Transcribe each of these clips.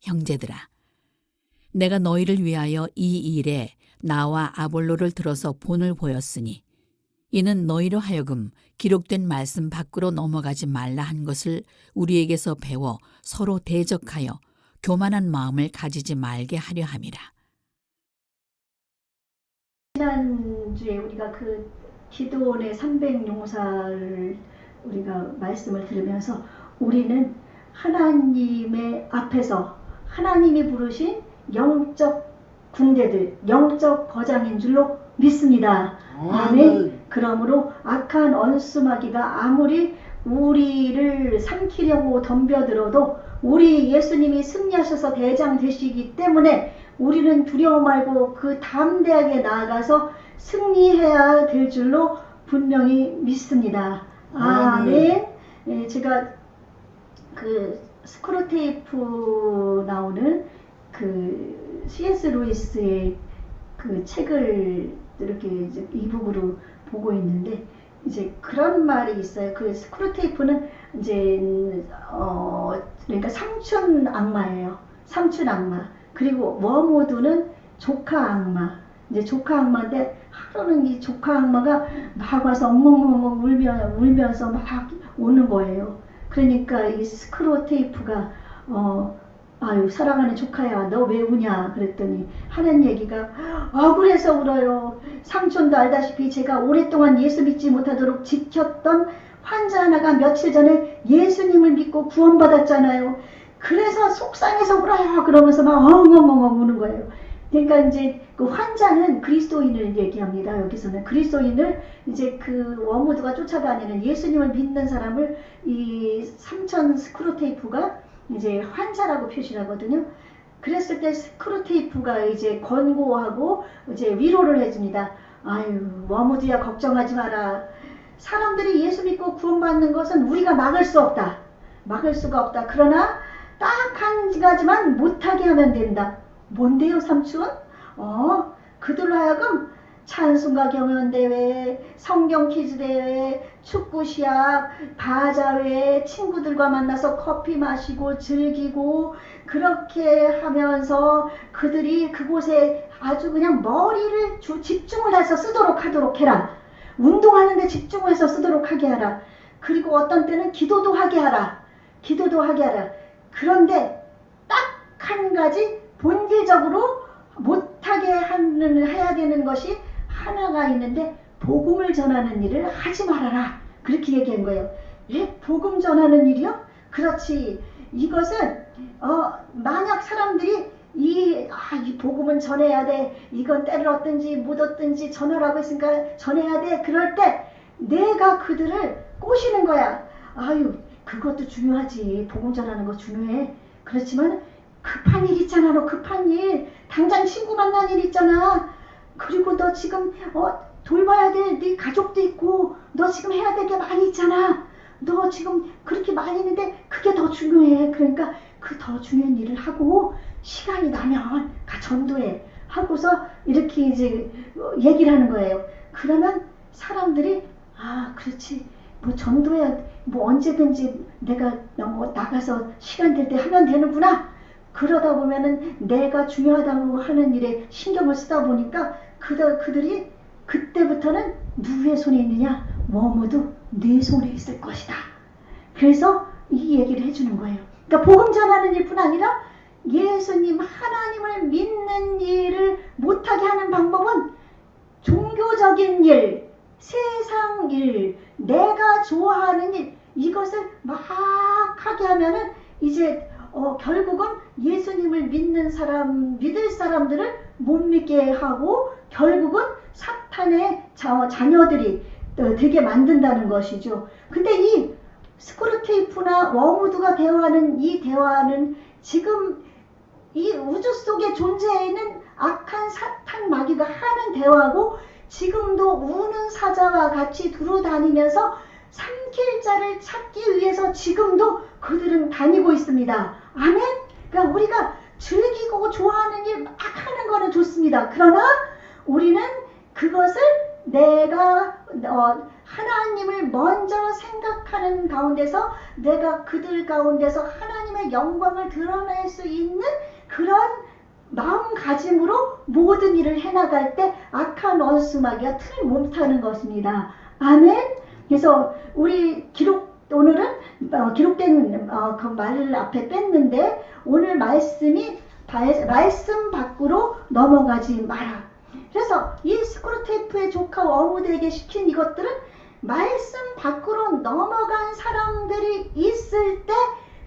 형제들아, 내가 너희를 위하여 이 일에 나와 아볼로를 들어서 본을 보였으니 이는 너희로 하여금 기록된 말씀 밖으로 넘어가지 말라 한 것을 우리에게서 배워 서로 대적하여 교만한 마음을 가지지 말게 하려 함이라. 지난주에 우리가 그 기도원의 300용사를 우리가 말씀을 들으면서 우리는 하나님의 앞에서 하나님이 부르신 영적 군대들, 영적 거장인 줄로 믿습니다. 아멘. 그러므로 악한 원수마귀가 아무리 우리를 삼키려고 덤벼들어도 우리 예수님이 승리하셔서 대장 되시기 때문에 우리는 두려워 말고 그 담대하게 나아가서 승리해야 될 줄로 분명히 믿습니다. 아멘. 네, 제가 그 스크루테이프 나오는 그 C.S. 루이스의 그 책을 이렇게 이제 이북으로 보고 있는데 이제 그런 말이 있어요. 그 스크루테이프는 이제 그러니까 삼촌 악마예요. 삼촌 악마. 그리고 워모드는 조카 악마. 이제 조카 악마인데 하루는 이 조카 악마가 막 와서 엉엉엉엉 울면서 막 오는 거예요. 그러니까 이 스크루테이프가 아유 사랑하는 조카야 너 왜 우냐 그랬더니 하는 얘기가 억울해서 울어요. 삼촌도 알다시피 제가 오랫동안 예수 믿지 못하도록 지켰던 환자 하나가 며칠 전에 예수님을 믿고 구원받았잖아요. 그래서 속상해서 울어요. 그러면서 막 엉엉엉엉 우는 거예요. 그러니까 이제 그 환자는 그리스도인을 얘기합니다. 여기서는 그리스도인을 이제 그 워무드가 쫓아다니는 예수님을 믿는 사람을 이 삼천 스크루테이프가 이제 환자라고 표시하거든요. 그랬을 때 스크루테이프가 이제 권고하고 이제 위로를 해줍니다. 아유 워무드야 걱정하지 마라. 사람들이 예수 믿고 구원받는 것은 우리가 막을 수 없다. 막을 수가 없다. 그러나 딱 한 가지만 못하게 하면 된다. 뭔데요 삼촌? 그들로 하여금 찬송가 경연대회, 성경 퀴즈대회, 축구 시합, 바자회, 친구들과 만나서 커피 마시고 즐기고 그렇게 하면서 그들이 그곳에 아주 그냥 머리를 집중을 해서 쓰도록 하도록 해라. 운동하는데 집중을 해서 쓰도록 하게 하라. 그리고 어떤 때는 기도도 하게 하라. 기도도 하게 하라. 그런데 딱 한 가지 본질적으로 못하게 해야 되는 것이 하나가 있는데 복음을 전하는 일을 하지 말아라. 그렇게 얘기한 거예요. 예? 복음 전하는 일이요? 그렇지. 이것은 만약 사람들이 이 복음은 전해야 돼. 이건 때를 얻든지 못 얻든지 전하라고 했으니까 전해야 돼. 그럴 때 내가 그들을 꼬시는 거야. 아유 그것도 중요하지. 복음 전하는 거 중요해. 그렇지만 급한 일 있잖아. 너 급한 일. 당장 친구 만난 일 있잖아. 그리고 너 지금 돌봐야 돼. 네 가족도 있고 너 지금 해야 될 게 많이 있잖아. 너 지금 그렇게 많이 있는데 그게 더 중요해. 그러니까 그 더 중요한 일을 하고 시간이 나면 가 전도해. 하고서 이렇게 이제 얘기를 하는 거예요. 그러면 사람들이 그렇지. 뭐 전도야 뭐 언제든지 내가 나가서 시간 될 때 하면 되는구나. 그러다 보면은 내가 중요하다고 하는 일에 신경을 쓰다 보니까 그들이 그때부터는 누구의 손에 있느냐? 워무드 내 손에 있을 것이다. 그래서 이 얘기를 해주는 거예요. 그러니까 복음 전하는 일뿐 아니라 예수님 하나님을 믿는 일을 못하게 하는 방법은 종교적인 일, 세상 일, 내가 좋아하는 일 이것을 막 하게 하면은 이제 결국은 예수님을 믿는 사람, 믿을 사람들을 못 믿게 하고 결국은 사탄의 자녀들이 되게 만든다는 것이죠. 근데 이 스크루테이프나 워무드가 대화하는 이 대화는 지금 이 우주 속에 존재하는 악한 사탄 마귀가 하는 대화고 지금도 우는 사자와 같이 두루다니면서 삼킬 자를 찾기 위해서 지금도 그들은 다니고 있습니다. 아멘? 그러니까 우리가 즐기고 좋아하는 일 막 하는 거는 좋습니다. 그러나 우리는 그것을 내가 하나님을 먼저 생각하는 가운데서 내가 그들 가운데서 하나님의 영광을 드러낼 수 있는 그런 마음가짐으로 모든 일을 해나갈 때 악한 원수마귀가 틀을 못하는 것입니다. 아멘. 그래서 우리 오늘은 기록된 그 말 앞에 뺐는데 오늘 말씀이 말씀 밖으로 넘어가지 마라. 그래서 이 스크루테이프의 조카 워무드에게 시킨 이것들은 말씀 밖으로 넘어간 사람들이 있을 때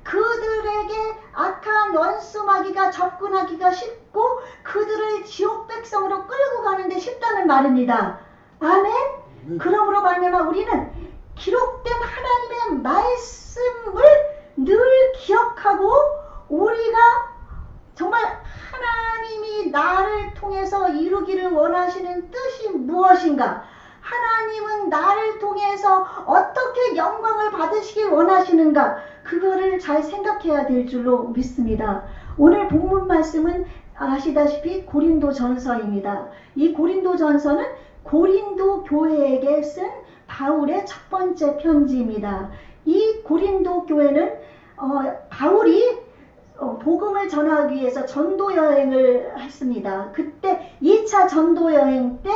그들에게 악한 원수마귀가 접근하기가 쉽고 그들을 지옥 백성으로 끌고 가는데 쉽다는 말입니다. 아멘. 그러므로 말미암아 우리는 기록된 하나님의 말씀을 늘 기억하고 우리가 정말 하나님이 나를 통해서 이루기를 원하시는 뜻이 무엇인가, 하나님은 나를 통해서 어떻게 영광을 받으시길 원하시는가, 그거를 잘 생각해야 될 줄로 믿습니다. 오늘 본문 말씀은 아시다시피 고린도 전서입니다. 이 고린도 전서는 고린도 교회에게 쓴 바울의 첫 번째 편지입니다. 이 고린도 교회는 바울이 복음을 전하기 위해서 전도 여행을 했습니다. 그때 2차 전도 여행 때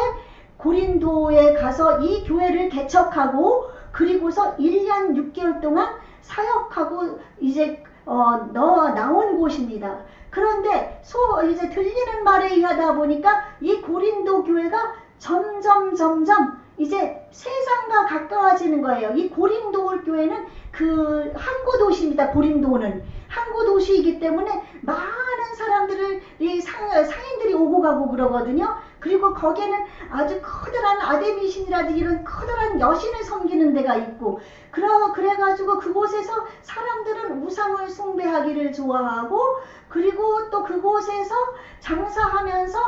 고린도에 가서 이 교회를 개척하고 그리고서 1년 6개월 동안 사역하고 이제 나온 곳입니다. 그런데 이제 들리는 말에 의하다 보니까 이 고린도 교회가 점점 이제 세상과 가까워지는 거예요. 이 고린도 교회는 그 항구 도시입니다. 고린도는 항구 도시이기 때문에 많은 사람들이 상인들이 오고 가고 그러거든요. 그리고 거기에는 아주 커다란 아데미신이라든지 이런 커다란 여신을 섬기는 데가 있고 그래가지고 그곳에서 사람들은 우상을 숭배하기를 좋아하고 그리고 또 그곳에서 장사하면서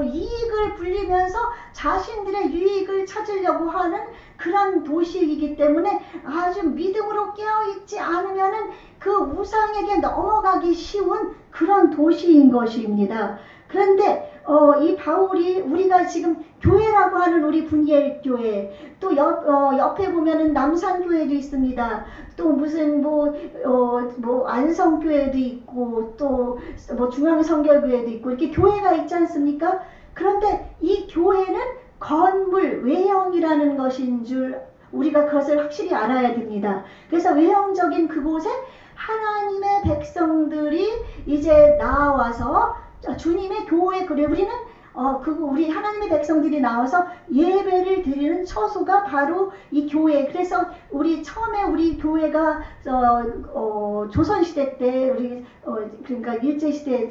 이익을 불리면서 자신들의 유익을 찾으려고 하는 그런 도시이기 때문에 아주 믿음으로 깨어있지 않으면은 그 우상에게 넘어가기 쉬운 그런 도시인 것입니다. 그런데 이 바울이 우리가 지금 교회라고 하는 우리 분이엘 교회 또 옆에 보면은 남산교회도 있습니다. 또 무슨 뭐 안성교회도 있고 또 뭐 중앙성결교회도 있고 이렇게 교회가 있지 않습니까? 그런데 이 교회는 건물 외형이라는 것인 줄 우리가 그것을 확실히 알아야 됩니다. 그래서 외형적인 그곳에 하나님의 백성들이 이제 나와서 주님의 교회, 그래 우리는 우리 하나님의 백성들이 나와서 예배를 드리는 처소가 바로 이 교회. 그래서 처음에 우리 교회가 조선시대 때 그러니까 일제시대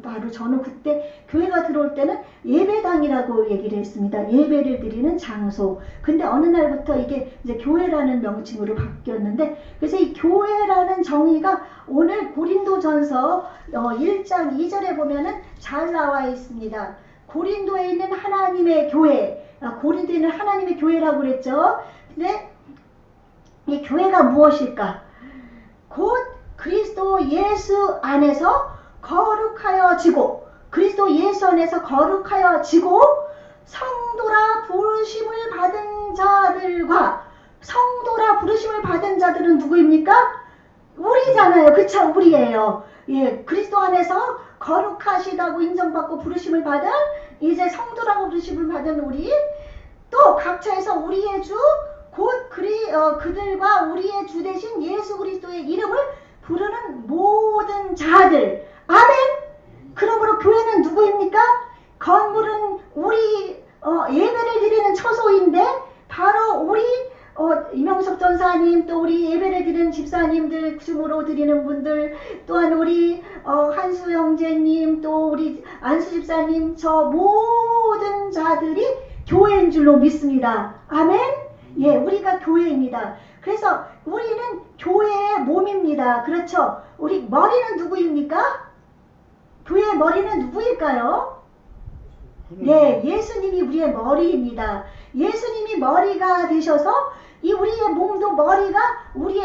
바로 전후 그때 교회가 들어올 때는 예배당이라고 얘기를 했습니다. 예배를 드리는 장소. 근데 어느 날부터 이게 이제 교회라는 명칭으로 바뀌었는데, 그래서 이 교회라는 정의가 오늘 고린도전서 1장 2절에 보면은 잘 나와 있습니다. 고린도에 있는 하나님의 교회, 고린도에 있는 하나님의 교회라고 그랬죠. 근데 이 교회가 무엇일까? 곧 그리스도 예수 안에서 거룩하여지고, 그리스도 예수 안에서 거룩하여지고 성도라 부르심을 받은 자들과, 성도라 부르심을 받은 자들은 누구입니까? 우리잖아요. 그쵸? 우리예요. 예, 그리스도 안에서 거룩하시다고 인정받고 부르심을 받은 이제 성도라고 부르심을 받은 우리, 또 각처에서 우리의 주 곧 그들과 우리의 주 대신 예수 그리스도의 이름을 부르는 모든 자들. 아멘. 그러므로 교회는 누구입니까? 건물은 우리 예배를 드리는 처소인데 바로 우리 이명섭 전사님, 또 우리 예배를 드리는 집사님들, 주무로 드리는 분들, 또한 우리 한수 형제님, 또 우리 안수 집사님, 저 모든 자들이 교회인 줄로 믿습니다. 아멘. 예, 우리가 교회입니다. 그래서 우리는 교회의 몸입니다. 그렇죠? 우리 머리는 누구입니까? 교회의 머리는 누구일까요? 예, 예수님이 우리의 머리입니다. 예수님이 머리가 되셔서 이 우리의 몸도 머리가 우리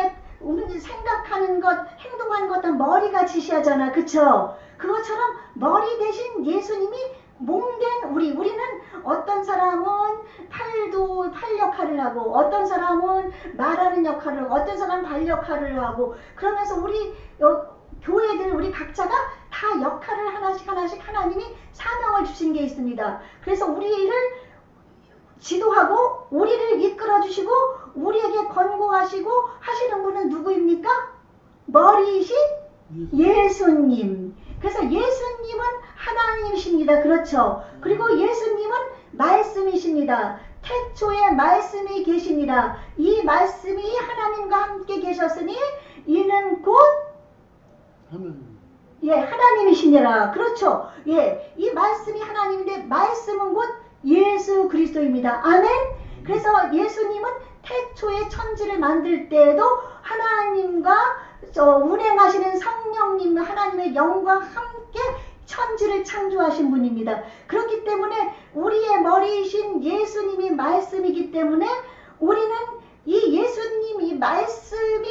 생각하는 것, 행동하는 것 다 머리가 지시하잖아. 그쵸? 그것처럼 머리 대신 예수님이 몸된 우리는 어떤 사람은 팔 역할을 하고, 어떤 사람은 말하는 역할을 하고, 어떤 사람은 발 역할을 하고, 그러면서 우리 교회들 우리 각자가 다 역할을 하나씩 하나님이 사명을 주신 게 있습니다. 그래서 우리를 지도하고 우리를 이끌어 주시고 우리에게 권고하시고 하시는 분은 누구입니까? 머리이신 예수님. 그래서 예수님은 하나님이십니다. 그렇죠? 그리고 예수님은 말씀이십니다. 태초에 말씀이 계십니다. 이 말씀이 하나님과 함께 계셨으니 이는 곧 하나님이시니라. 그렇죠? 예, 이 말씀이 하나님인데 말씀은 곧 예수 그리스도입니다. 아멘. 그래서 예수님은 태초에 천지를 만들 때에도 하나님과 운행하시는 성령님 하나님의 영과 함께 천지를 창조하신 분입니다. 그렇기 때문에 우리의 머리이신 예수님이 말씀이기 때문에 우리는 이 예수님 이 말씀이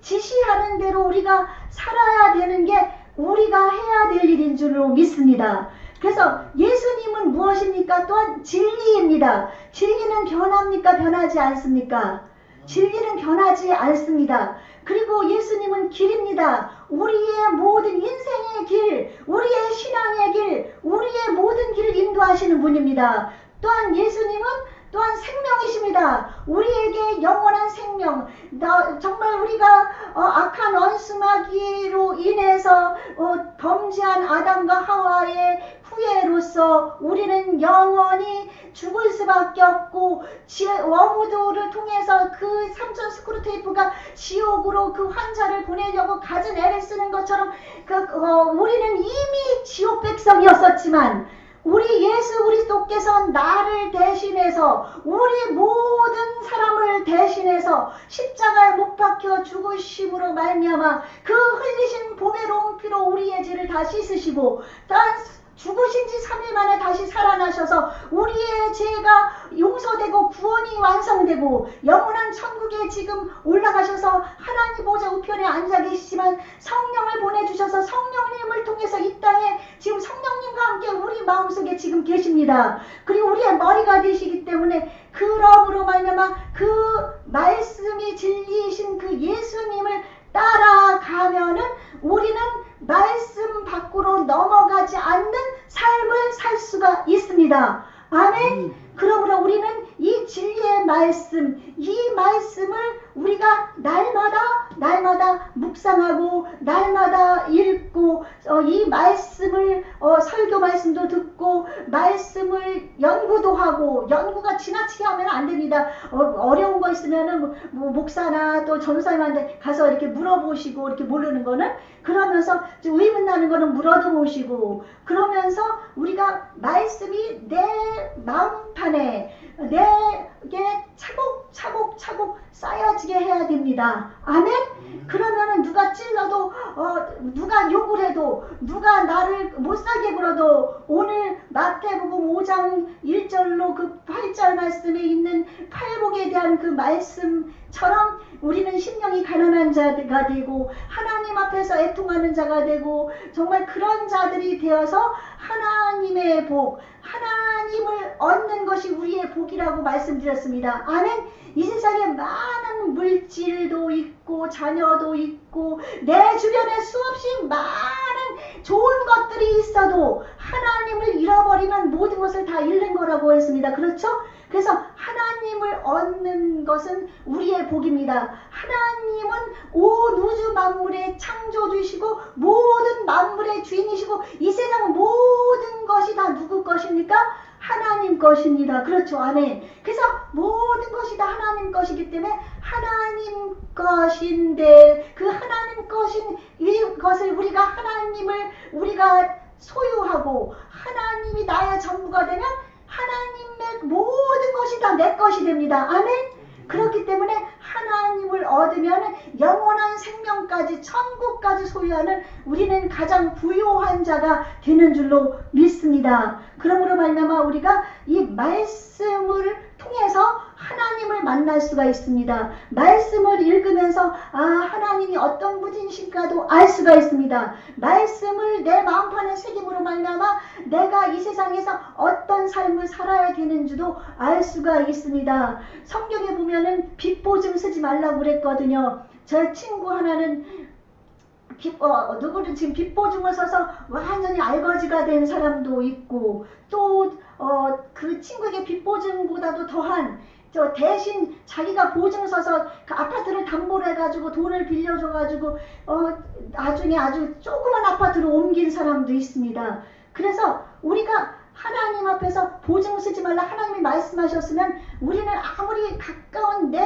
지시하는 대로 우리가 살아야 되는 게 우리가 해야 될 일인 줄로 믿습니다. 그래서 예수님은 무엇입니까? 또한 진리입니다. 진리는 변합니까? 변하지 않습니까? 진리는 변하지 않습니다. 그리고 예수님은 길입니다. 우리의 모든 인생의 길, 우리의 신앙의 길, 우리의 모든 길을 인도하시는 분입니다. 또한 예수님은 또한 생명이십니다. 우리에게 영원한 생명, 정말 우리가 악한 원수마귀로 인해서 범죄한 아담과 하와의 후예로서 우리는 영원히 죽을 수밖에 없고 워무드를 통해서 그 삼천 스크루테이프가 지옥으로 그 환자를 보내려고 갖은 애를 쓰는 것처럼 우리는 이미 지옥 백성이었었지만 우리 예수 그리스도께서 나를 대신해서 우리 모든 사람을 대신해서 십자가에 못 박혀 죽으심으로 말미암아 그 흘리신 보배로운 피로 우리의 죄를 다 씻으시고 죽으신 지 3일 만에 다시 살아나셔서 우리의 죄가 용서되고 구원이 완성되고 영원한 천국에 지금 올라가셔서 하나님 보좌 우편에 앉아 계시지만 성령을 보내주셔서 성령님을 통해서 이 땅에 지금 성령님과 함께 우리 마음속에 지금 계십니다. 그리고 우리의 머리가 되시기 때문에 그러므로 말미암아 그 말씀이 진리이신 그 예수님을 따라가면은 우리는 말씀 밖으로 넘어가지 않는 삶을 살 수가 있습니다. 아멘. 그러므로 우리는 이 진리의 말씀, 이 말씀을 우리가 날마다 묵상하고 날마다 읽고 이 말씀을 설교 말씀도 듣고 말씀을 연구도 하고 연구가 지나치게 하면 안 됩니다. 어려운 거 있으면은 뭐 목사나 또 전사님한테 가서 이렇게 물어보시고 이렇게 모르는 거는 그러면서 의문 나는 거는 물어도 보시고 그러면서 우리가 말씀이 내 마음판에 내게 차곡차곡 쌓여지게 해야 됩니다. 아멘? 그러면은 누가 찔러도 누가 욕을 해도 누가 나를 못살게 굴어도 오늘 마태복음 5장 1절로 그 8절 말씀에 있는 팔복에 대한 그 말씀처럼 우리는 심령이 가난한 자가 되고 하나님 앞에서 애통하는 자가 되고 정말 그런 자들이 되어서 하나님의 복, 하나님을 얻는 것이 우리의 복이라고 말씀드렸습니다. 아멘. 이 세상에 많은 물질도 있고 자녀도 있고 내 주변에 수없이 많은 좋은 것들이 있어도 하나님을 잃어버리면 모든 것을 다 잃는 거라고 했습니다. 그렇죠? 그래서 하나님을 얻는 것은 우리의 복입니다. 하나님은 온 우주 만물의 창조주이시고 모든 만물의 주인이시고 이 세상 모든 것이 다 누구 것입니까? 하나님 것입니다. 그렇죠. 아멘. 그래서 모든 것이 다 하나님 것이기 때문에 하나님 것인데 그 하나님 것인 이것을 우리가 우리가 소유하고 하나님이 나의 전부가 되면 하나님의 모든 것이 다 내 것이 됩니다. 아멘. 그렇기 때문에 하나님을 얻으면 영원한 생명까지 천국까지 소유하는 우리는 가장 부요한 자가 되는 줄로 믿습니다. 그러므로 말미암아 우리가 이 말씀을 통해서 하나님을 만날 수가 있습니다. 말씀을 읽으면서 하나님이 어떤 분이신가도 알 수가 있습니다. 말씀을 내 마음판에 새김으로 말미암아 내가 이 세상에서 어떤 삶을 살아야 되는지도 알 수가 있습니다. 성경에 보면은 빚보증 쓰지 말라고 그랬거든요. 저 친구 하나는 누구를 지금 빚보증을 써서 완전히 알거지가 된 사람도 있고, 또 그 친구에게 빚보증보다도 더한 대신 자기가 보증 서서 그 아파트를 담보로 해가지고 돈을 빌려줘가지고 나중에 아주 조그만 아파트로 옮긴 사람도 있습니다. 그래서 우리가 하나님 앞에서 보증 쓰지 말라 하나님이 말씀하셨으면 우리는 아무리 가까운 내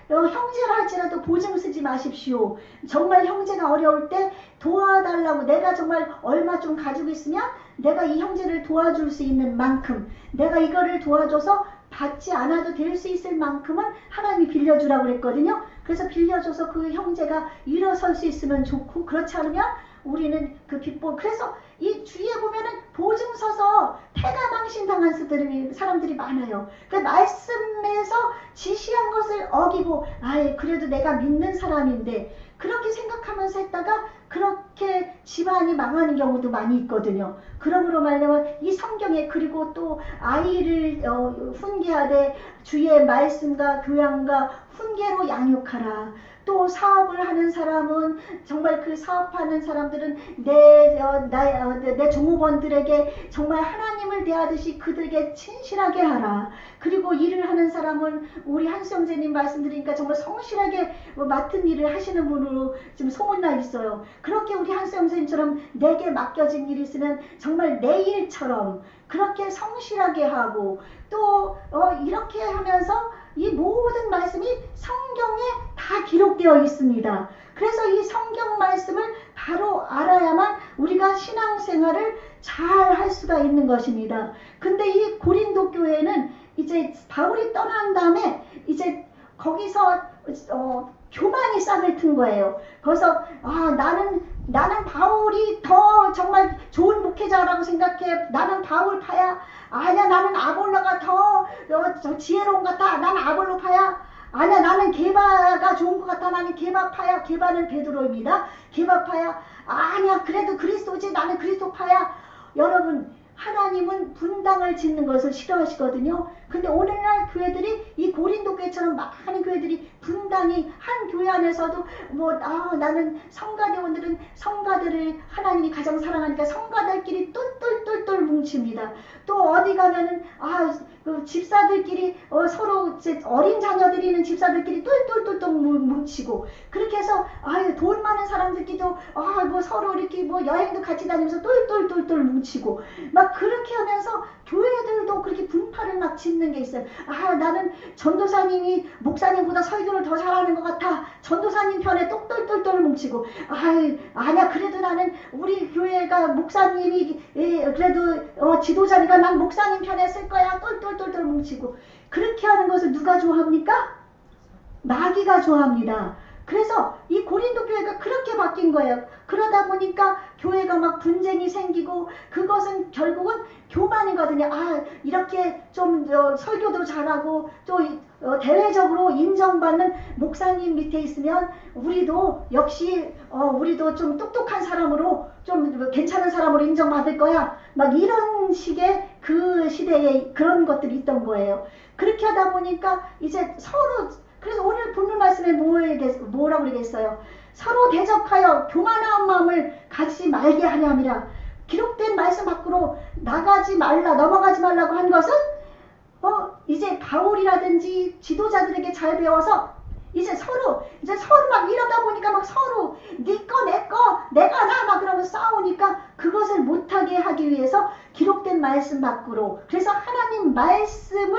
형제라 할지라도 보증 쓰지 마십시오. 정말 형제가 어려울 때 도와달라고, 내가 정말 얼마 좀 가지고 있으면 내가 이 형제를 도와줄 수 있는 만큼, 내가 이거를 도와줘서 받지 않아도 될 수 있을 만큼은 하나님이 빌려주라고 그랬거든요. 그래서 빌려줘서 그 형제가 일어설 수 있으면 좋고, 그렇지 않으면 우리는 그 그래서 이 주위에 보면은 보증 서서 패가망신당한 사람들이 많아요. 그 말씀에서 지시한 것을 어기고, 아이 그래도 내가 믿는 사람인데, 그렇게 생각하면서 했다가 그렇게 집안이 망하는 경우도 많이 있거든요. 그러므로 말하면 이 성경에, 그리고 또 아이를 훈계하되 주의 말씀과 교양과 훈계로 양육하라. 또 사업을 하는 사람은 정말 그 사업하는 사람들은 내 종업원들에게 정말 하나님을 대하듯이 그들에게 친실하게 하라. 그리고 일을 하는 사람은 우리 한수영제님 말씀드리니까 정말 성실하게 맡은 일을 하시는 분으로 지금 소문나 있어요. 그렇게 우리 한수영제님처럼 내게 맡겨진 일이 있으면 정말 내 일처럼 그렇게 성실하게 하고, 또 이렇게 하면서 이 모든 말씀이 성경에 다 기록되어 있습니다. 그래서 이 성경 말씀을 바로 알아야만 우리가 신앙생활을 잘 할 수가 있는 것입니다. 근데 이 고린도 교회는 이제 바울이 떠난 다음에 이제 거기서 교만이 싹을 튼 거예요. 그래서 나는 바울이 더 정말 좋은 목회자라고 생각해. 나는 바울파야. 아니야, 나는 아볼로가 더 지혜로운 것 같아. 나는 아볼로파야. 아니야, 나는 게바가 좋은 것 같아. 나는 게바파야. 게바는 베드로입니다. 게바파야. 아니야, 그래도 그리스도지. 나는 그리스도파야. 여러분, 하나님은 분당을 짓는 것을 싫어하시거든요. 근데 오늘날 교회들이 이 고린도 교회처럼 많은 교회들이 분당이, 한 교회 안에서도 나는 성가대원들은 성가들을 하나님이 가장 사랑하니까 성가들끼리 똘똘똘똘 뭉칩니다. 또 어디 가면은 그 집사들끼리 서로 어린 자녀들이 있는 집사들끼리 똘똘똘똘 뭉치고, 그렇게 해서 돈 많은 사람들끼리도 서로 이렇게 여행도 같이 다니면서 똘똘똘똘 뭉치고, 막 그렇게 하면서 교회들도 그렇게 분파를 막 짓는 게 있어요. 나는 전도사님이 목사님보다 설교를 더 잘하는 것 같아. 전도사님 편에 똘똘똘똘 뭉치고, 아니야, 그래도 나는 우리 교회가 목사님이 그래도 지도자니까 난 목사님 편에 쓸 거야. 똘똘똘똘 뭉치고. 그렇게 하는 것을 누가 좋아합니까? 마귀가 좋아합니다. 그래서 이 고린도 교회가 그렇게 바뀐 거예요. 그러다 보니까 교회가 막 분쟁이 생기고, 그것은 결국은 교만이거든요. 이렇게 좀 설교도 잘하고 또 대외적으로 인정받는 목사님 밑에 있으면 우리도 역시 우리도 좀 똑똑한 사람으로, 좀 괜찮은 사람으로 인정받을 거야. 막 이런 식의 그 시대에 그런 것들이 있던 거예요. 그렇게 하다 보니까 이제 서로, 그래서 오늘 본문 말씀에 뭐라고 그러겠어요? 서로 대적하여 교만한 마음을 가지지 말게 하려 함이라. 기록된 말씀 밖으로 나가지 말라, 넘어가지 말라고 한 것은 이제 바울이라든지 지도자들에게 잘 배워서 이제 서로 막 이러다 보니까 막 서로 네 거, 내 거, 내가 나 막 그러면서 싸우니까 그것을 못하게 하기 위해서 기록된 말씀 밖으로, 그래서 하나님 말씀을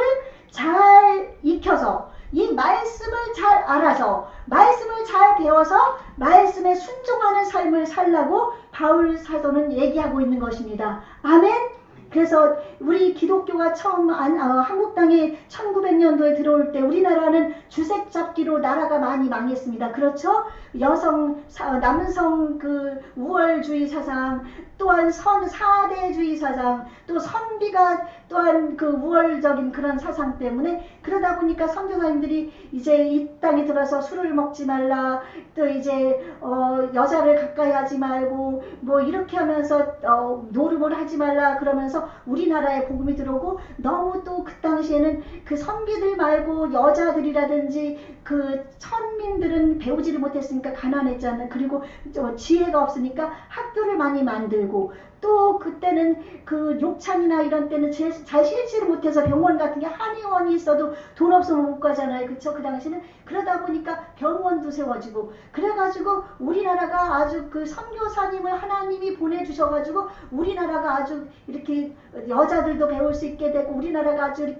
잘 익혀서, 이 말씀을 잘 알아서, 말씀을 잘 배워서 말씀에 순종하는 삶을 살라고 바울 사도는 얘기하고 있는 것입니다. 아멘. 그래서 우리 기독교가 처음 한국 땅에 1900년도에 들어올 때 우리나라는 주색 잡기로 나라가 많이 망했습니다. 그렇죠? 남성 그 우월주의 사상, 또한 사대주의 사상, 또 선비가 또한 그 우월적인 그런 사상 때문에 그러다 보니까 선교사님들이 이제 이 땅에 들어서 술을 먹지 말라, 또 이제 여자를 가까이 하지 말고 뭐 이렇게 하면서 노름을 하지 말라 그러면서 우리나라에 복음이 들어오고, 너무 또 그 당시에는 그 선비들 말고 여자들이라든지 그 천민들은 배우지를 못했으니까 가난했잖아요. 그리고 지혜가 없으니까 학교를 많이 만들고, 또 그때는 그 욕창이나 이런 때는 잘 실지를 못해서 병원 같은 게 한의원이 있어도 돈 없으면 못 가잖아요. 그쵸? 그 당시에는. 그러다 보니까 병원도 세워지고, 그래가지고 우리나라가 아주 그 선교사님을 하나님이 보내주셔가지고 우리나라가 아주 이렇게 여자들도 배울 수 있게 되고 우리나라가 아주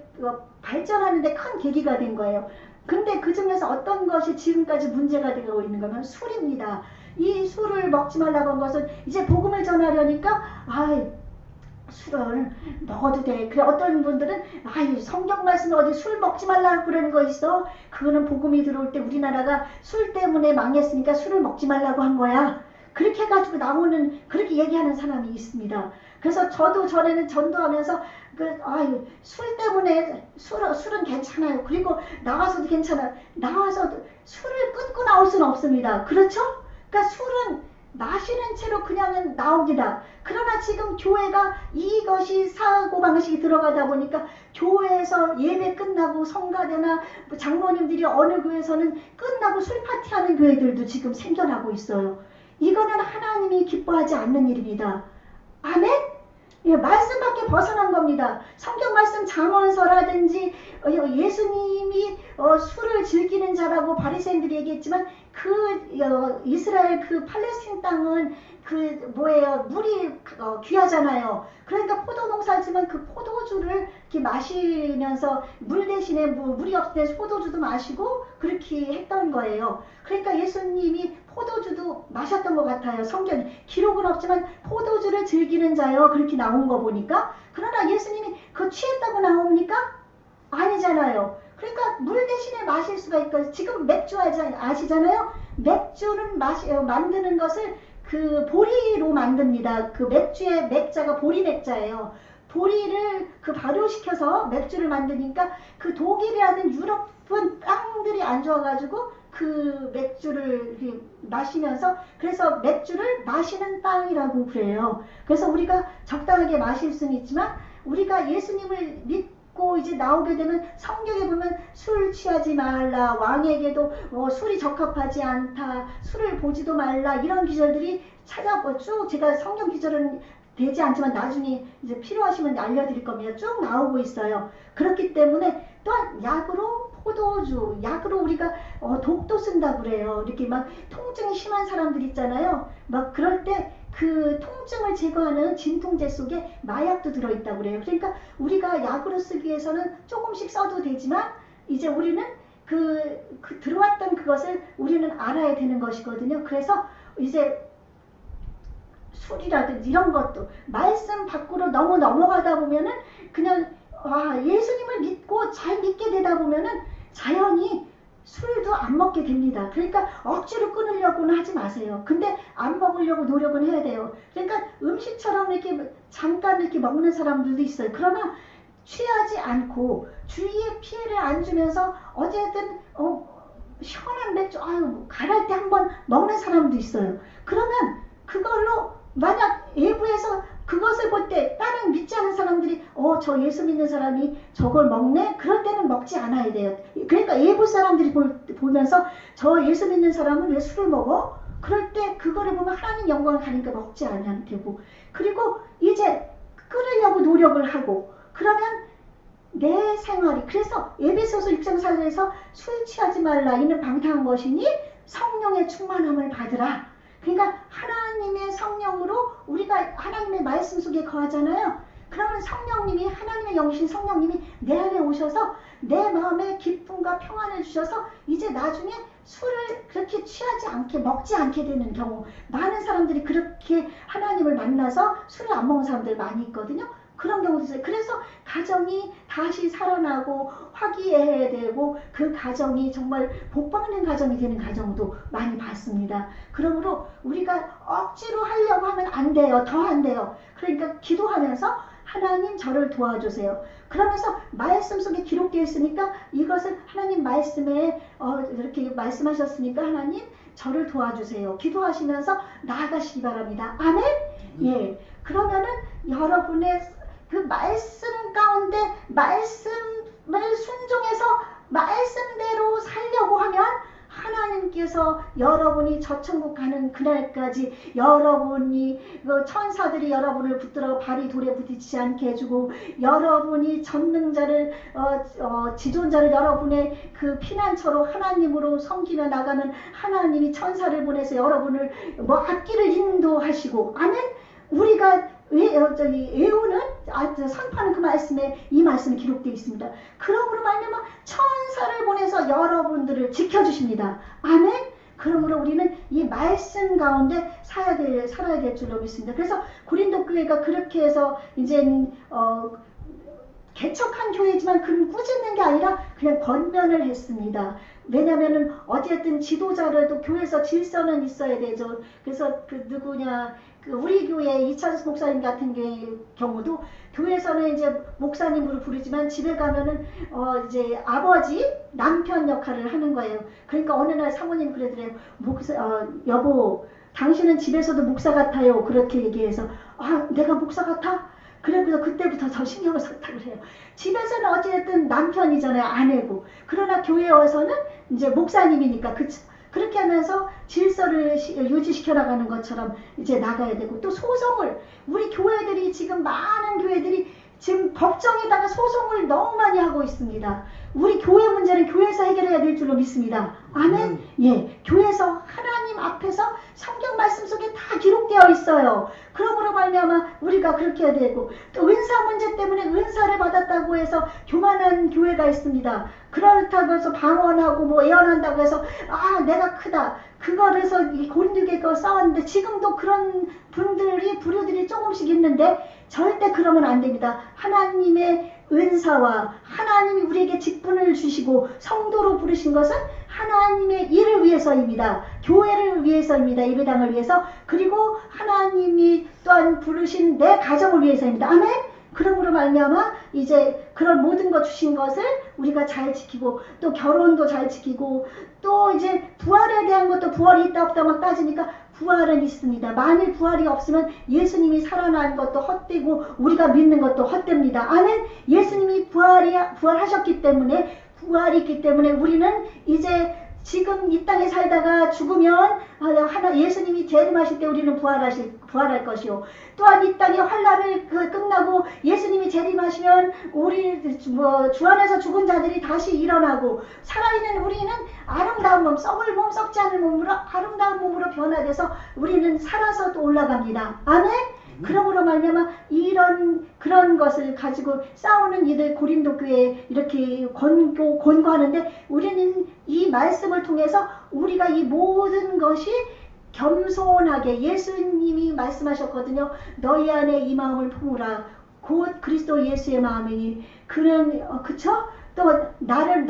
발전하는데 큰 계기가 된 거예요. 근데 그 중에서 어떤 것이 지금까지 문제가 되고 있는 거면 술입니다. 이 술을 먹지 말라고 한 것은 이제 복음을 전하려니까 술을 먹어도 돼. 그래, 어떤 분들은 성경 말씀에 어디 술 먹지 말라고 그러는 거 있어. 그거는 복음이 들어올 때 우리나라가 술 때문에 망했으니까 술을 먹지 말라고 한 거야. 그렇게 해가지고 나오는, 그렇게 얘기하는 사람이 있습니다. 그래서 저도 전에는 전도하면서 술 때문에 술은 괜찮아요. 그리고 나와서도 괜찮아요. 나와서도 술을 끊고 나올 수는 없습니다. 그렇죠? 그러니까 술은 마시는 채로 그냥은 나옵니다. 그러나 지금 교회가 이것이 사고방식이 들어가다 보니까 교회에서 예배 끝나고 성가대나 장로님들이 어느 교회에서는 끝나고 술 파티하는 교회들도 지금 생겨나고 있어요. 이거는 하나님이 기뻐하지 않는 일입니다. 아멘? 예, 말씀 밖에 벗어난 겁니다. 성경 말씀 잠언서라든지 예수님이 술을 즐기는 자라고 바리새인들이 얘기했지만 이스라엘 그 팔레스틴 땅은 물이 귀하잖아요. 그러니까 포도 농사지만 그 포도주를 이렇게 마시면서 물 대신에 물이 없을 때 포도주도 마시고 그렇게 했던 거예요. 그러니까 예수님이 포도주도 마셨던 것 같아요. 성경에 기록은 없지만 포도주를 즐기는 자요, 그렇게 나온 거 보니까. 그러나 예수님이 그거 취했다고 나옵니까? 아니잖아요. 그러니까 물 대신에 마실 수가 있고, 지금 맥주 아시잖아요. 맥주는 만드는 것을 그 보리로 만듭니다. 그 맥주의 맥자가 보리 맥자예요. 보리를 발효시켜서 맥주를 만드니까 그 독일이라든 유럽은 땅들이 안 좋아가지고 그 맥주를 마시면서, 그래서 맥주를 마시는 땅이라고 그래요. 그래서 우리가 적당하게 마실 수는 있지만 우리가 예수님을 믿고 이제 나오게 되면 성경에 보면 술 취하지 말라, 왕에게도 술이 적합하지 않다, 술을 보지도 말라, 이런 기절들이 쭉 제가 성경 기절은 되지 않지만 나중에 이제 필요하시면 알려드릴 겁니다. 쭉 나오고 있어요. 그렇기 때문에 또한 약으로 포도주, 약으로 우리가 독도 쓴다고 그래요. 이렇게 막 통증이 심한 사람들 있잖아요. 막 그럴 때 그 통증을 제거하는 진통제 속에 마약도 들어있다고 그래요. 그러니까 우리가 약으로 쓰기 위해서는 조금씩 써도 되지만 이제 우리는 들어왔던 그것을 우리는 알아야 되는 것이거든요. 그래서 이제 술이라든지 이런 것도 말씀 밖으로 너무 넘어가다 보면은 그냥 예수님을 믿고 잘 믿게 되다 보면은 자연히 술도 안 먹게 됩니다. 그러니까 억지로 끊으려고는 하지 마세요. 근데 안 먹으려고 노력은 해야 돼요. 그러니까 음식처럼 이렇게 잠깐 이렇게 먹는 사람들도 있어요. 그러나 취하지 않고 주위에 피해를 안 주면서 어쨌든 시원한 맥주 가랄 때 한번 먹는 사람도 있어요. 그러면 그걸로 만약 외부에서 그것을 볼 때 다른 믿지 않은 사람들이 저 예수 믿는 사람이 저걸 먹네? 그럴 때는 먹지 않아야 돼요. 그러니까 외부 사람들이 보면서 저 예수 믿는 사람은 왜 술을 먹어? 그럴 때 그거를 보면 하나님 영광을 가니까 먹지 않아도 되고, 그리고 이제 끊으려고 노력을 하고, 그러면 내 생활이, 그래서 에베소서 6장 4절에서 술 취하지 말라, 이는 방탕한 것이니 성령의 충만함을 받으라. 그러니까 하나님의 성령으로 우리가 하나님의 말씀 속에 거하잖아요. 그러면 성령님이, 하나님의 영이신 성령님이 내 안에 오셔서 내 마음에 기쁨과 평안을 주셔서 이제 나중에 술을 그렇게 취하지 않게, 먹지 않게 되는 경우, 많은 사람들이 그렇게 하나님을 만나서 술을 안 먹는 사람들 많이 있거든요. 그런 경우도 있어요. 그래서 가정이 다시 살아나고 화기애애해야 되고 그 가정이 정말 복받는 가정이 되는 가정도 많이 봤습니다. 그러므로 우리가 억지로 하려고 하면 안 돼요. 더 안 돼요. 그러니까 기도하면서 하나님 저를 도와주세요. 그러면서 말씀 속에 기록되어 있으니까 이것을 하나님 말씀에 이렇게 말씀하셨으니까 하나님 저를 도와주세요. 기도하시면서 나아가시기 바랍니다. 아멘? 예. 그러면은 여러분의 그 말씀 가운데 말씀을 순종해서 말씀대로 살려고 하면 하나님께서 여러분이 저 천국 가는 그날까지 여러분이 천사들이 여러분을 붙들어 발이 돌에 부딪히지 않게 해주고 여러분이 전능자를 지존자를 여러분의 그 피난처로 하나님으로 섬기며 나가는 하나님이 천사를 보내서 여러분을 앞길을 인도하시고 아멘. 우리가 외우는 선포하는 그 말씀에 이 말씀이 기록되어 있습니다. 그러므로 말미암아 천사를 보내서 여러분들을 지켜주십니다. 아멘. 그러므로 우리는 이 말씀 가운데 살아야 될 줄로 믿습니다. 그래서 고린도 교회가 그렇게 해서 이제 개척한 교회지만 그는 꾸짖는 게 아니라 그냥 권면을 했습니다. 왜냐면은 어쨌든 지도자라도 교회에서 질서는 있어야 되죠. 그래서 그 누구냐 우리 교회 이찬수 목사님 같은 경우도 교회에서는 이제 목사님으로 부르지만 집에 가면은 이제 아버지 남편 역할을 하는 거예요. 그러니까 어느 날 사모님 그러더래요. 여보 당신은 집에서도 목사 같아요. 그렇게 얘기해서 내가 목사 같아? 그래서 그때부터 더 신경을 썼다고 해요. 집에서는 어쨌든 남편이잖아요. 아내고. 그러나 교회에 와서는 이제 목사님이니까 그렇게 하면서 질서를 유지시켜 나가는 것처럼 이제 나가야 되고 또 소송을 우리 교회들이 지금 많은 교회들이 지금 법정에다가 소송을 너무 많이 하고 있습니다. 우리 교회 문제는 교회에서 해결해야 될 줄로 믿습니다. 아멘. 예, 교회에서 하나님 앞에서 성경 말씀 속에 다 기록되어 있어요. 그러므로 말미암아 우리가 그렇게 해야 되고 또 은사 문제 때문에 은사를 받았다고 해서 교만한 교회가 있습니다. 그렇다고 해서 방언하고 예언한다고 해서 내가 크다. 그거에서 이 고린도교회가 싸웠는데 지금도 그런 부류들이 조금씩 있는데 절대 그러면 안 됩니다. 하나님의 은사와 하나님이 우리에게 직분을 주시고 성도로 부르신 것은 하나님의 일을 위해서입니다. 교회를 위해서입니다. 예배당을 위해서. 그리고 하나님이 또한 부르신 내 가정을 위해서입니다. 아멘. 그러므로 말미암아 이제 그런 모든 것 주신 것을 우리가 잘 지키고 또 결혼도 잘 지키고 또 이제 부활에 대한 것도 부활이 있다 없다 막 따지니까 부활은 있습니다. 만일 부활이 없으면 예수님이 살아난 것도 헛되고 우리가 믿는 것도 헛됩니다. 아멘. 예수님이 부활하셨기 때문에 부활이 있기 때문에 우리는 이제 지금 이 땅에 살다가 죽으면 예수님이 재림하실 때 우리는 부활할 것이요. 또한 이 땅의 환난을 끝나고 예수님이 재림하시면 우리 주 안에서 죽은 자들이 다시 일어나고 살아있는 우리는 아름다운 몸, 썩을 몸, 썩지 않을 몸으로 아름다운 몸으로 변화돼서 우리는 살아서 또 올라갑니다. 아멘. 그러므로 말미암아 그런 것을 가지고 싸우는 이들 고린도 교회에 이렇게 권고하는데 우리는 이 말씀을 통해서 우리가 이 모든 것이 겸손하게 예수님이 말씀하셨거든요. 너희 안에 이 마음을 품으라. 곧 그리스도 예수의 마음이니 그는 그쵸? 또 나는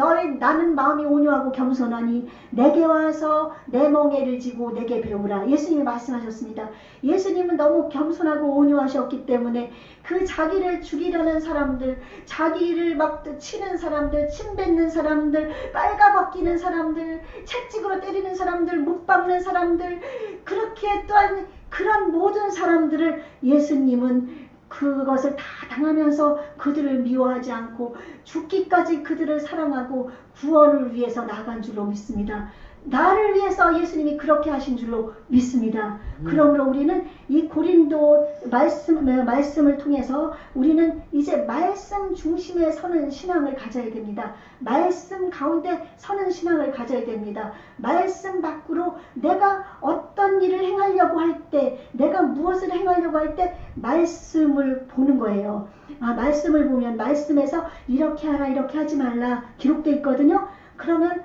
마음이 온유하고 겸손하니 내게 와서 내 멍에를 지고 내게 배우라. 예수님이 말씀하셨습니다. 예수님은 너무 겸손하고 온유하셨기 때문에 그 자기를 죽이려는 사람들, 자기를 막 치는 사람들, 침 뱉는 사람들, 빨가벗기는 사람들, 채찍으로 때리는 사람들, 못 박는 사람들, 그렇게 또한 그런 모든 사람들을 예수님은 그것을 다 당하면서 그들을 미워하지 않고 죽기까지 그들을 사랑하고 구원을 위해서 나간 줄로 믿습니다. 나를 위해서 예수님이 그렇게 하신 줄로 믿습니다. 그러므로 우리는 이 고린도 말씀을 통해서 우리는 이제 말씀 중심에 서는 신앙을 가져야 됩니다. 말씀 가운데 서는 신앙을 가져야 됩니다. 말씀 밖으로 내가 어떤 일을 행하려고 할 때, 내가 무엇을 행하려고 할 때 말씀을 보는 거예요. 말씀을 보면 말씀에서 이렇게 하라, 이렇게 하지 말라 기록되어 있거든요. 그러면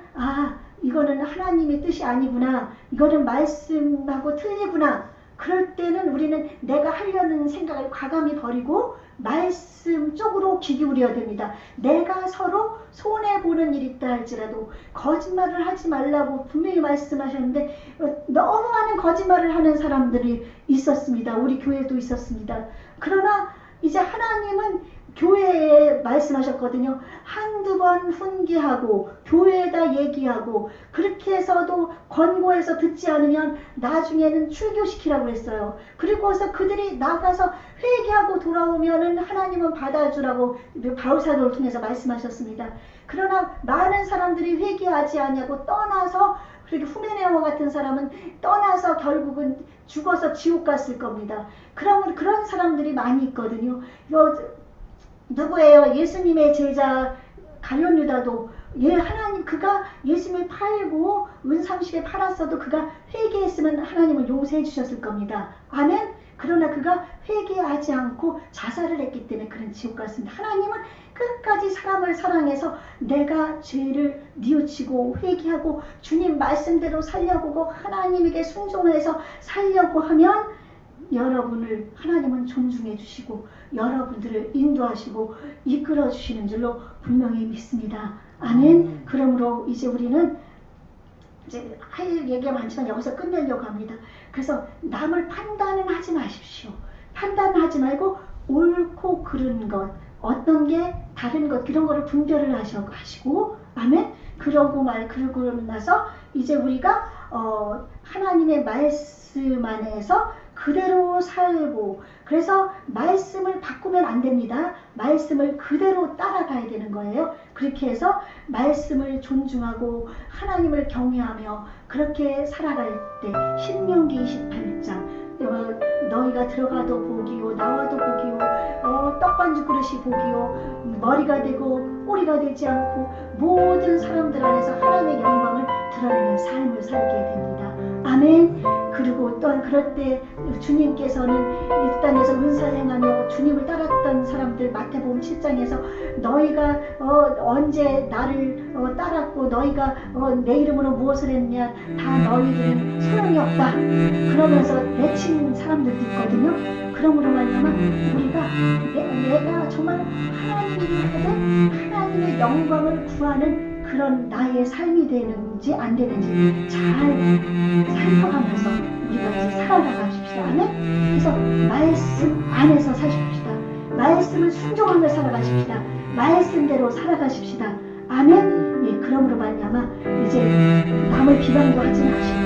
이거는 하나님의 뜻이 아니구나. 이거는 말씀하고 틀리구나. 그럴 때는 우리는 내가 하려는 생각을 과감히 버리고 말씀 쪽으로 귀 기울여야 됩니다. 내가 서로 손해보는 일이 있다 할지라도 거짓말을 하지 말라고 분명히 말씀하셨는데 너무 많은 거짓말을 하는 사람들이 있었습니다. 우리 교회도 있었습니다. 그러나 이제 하나님 말씀하셨거든요. 한두 번 훈계하고 교회에다 얘기하고 그렇게 해서도 권고해서 듣지 않으면 나중에는 출교시키라고 했어요. 그리고서 그들이 나가서 회개하고 돌아오면은 하나님은 받아주라고 바울사도를 통해서 말씀하셨습니다. 그러나 많은 사람들이 회개하지 않냐고 떠나서, 그렇게 후메네오와 같은 사람은 떠나서 결국은 죽어서 지옥 갔을 겁니다. 그러면 그런 사람들이 많이 있거든요. 누구예요? 예수님의 제자 가룟 유다도 하나님, 그가 예수님을 팔고 은30에 팔았어도 그가 회개했으면 하나님은 용서해 주셨을 겁니다. 아멘. 그러나 그가 회개하지 않고 자살을 했기 때문에 그는 지옥 갔습니다. 하나님은 끝까지 사람을 사랑해서 내가 죄를 뉘우치고 회개하고 주님 말씀대로 살려고 하나님에게 순종해서 살려고 하면 여러분을 하나님은 존중해 주시고 여러분들을 인도하시고 이끌어 주시는 줄로 분명히 믿습니다. 아멘. 그러므로 이제 우리는 이제 할 얘기가 많지만 여기서 끝내려고 합니다. 그래서 남을 판단은 하지 마십시오. 판단하지 말고 옳고 그른 것, 어떤 게 다른 것, 그런 거를 분별을 하시고, 아멘. 그러고 나서 이제 우리가 하나님의 말씀 안에서 그대로 살고, 그래서 말씀을 바꾸면 안 됩니다. 말씀을 그대로 따라가야 되는 거예요. 그렇게 해서 말씀을 존중하고 하나님을 경외하며 그렇게 살아갈 때 신명기 28장 너희가 들어가도 복이요 나와도 복이요 떡반죽 그릇이 복이요 머리가 되고 꼬리가 되지 않고 모든 사람들 안에서 하나님의 영광을 드러내는 삶을 살게 됩니다. 아멘. 그리고 또한 그럴 때 주님께서는 이 땅에서 은사행하며 주님을 따랐던 사람들 마태복음 7장에서 너희가 언제 나를 따랐고 너희가 내 이름으로 무엇을 했냐 다 너희들은 소용이 없다 그러면서 내친 사람들도 있거든요. 그러므로 말미암아 우리가 내가 정말 하나님이 하든 하나님의 영광을 구하는 그런 나의 삶이 되는지 안 되는지 잘 살펴가면서 우리가 이제 살아가십시다. 아멘. 그래서 말씀 안에서 사십시다. 말씀을 순종하며 살아가십시다. 말씀대로 살아가십시다. 아멘. 예, 그러므로 말미암아 이제 남을 비방도 하지 마시고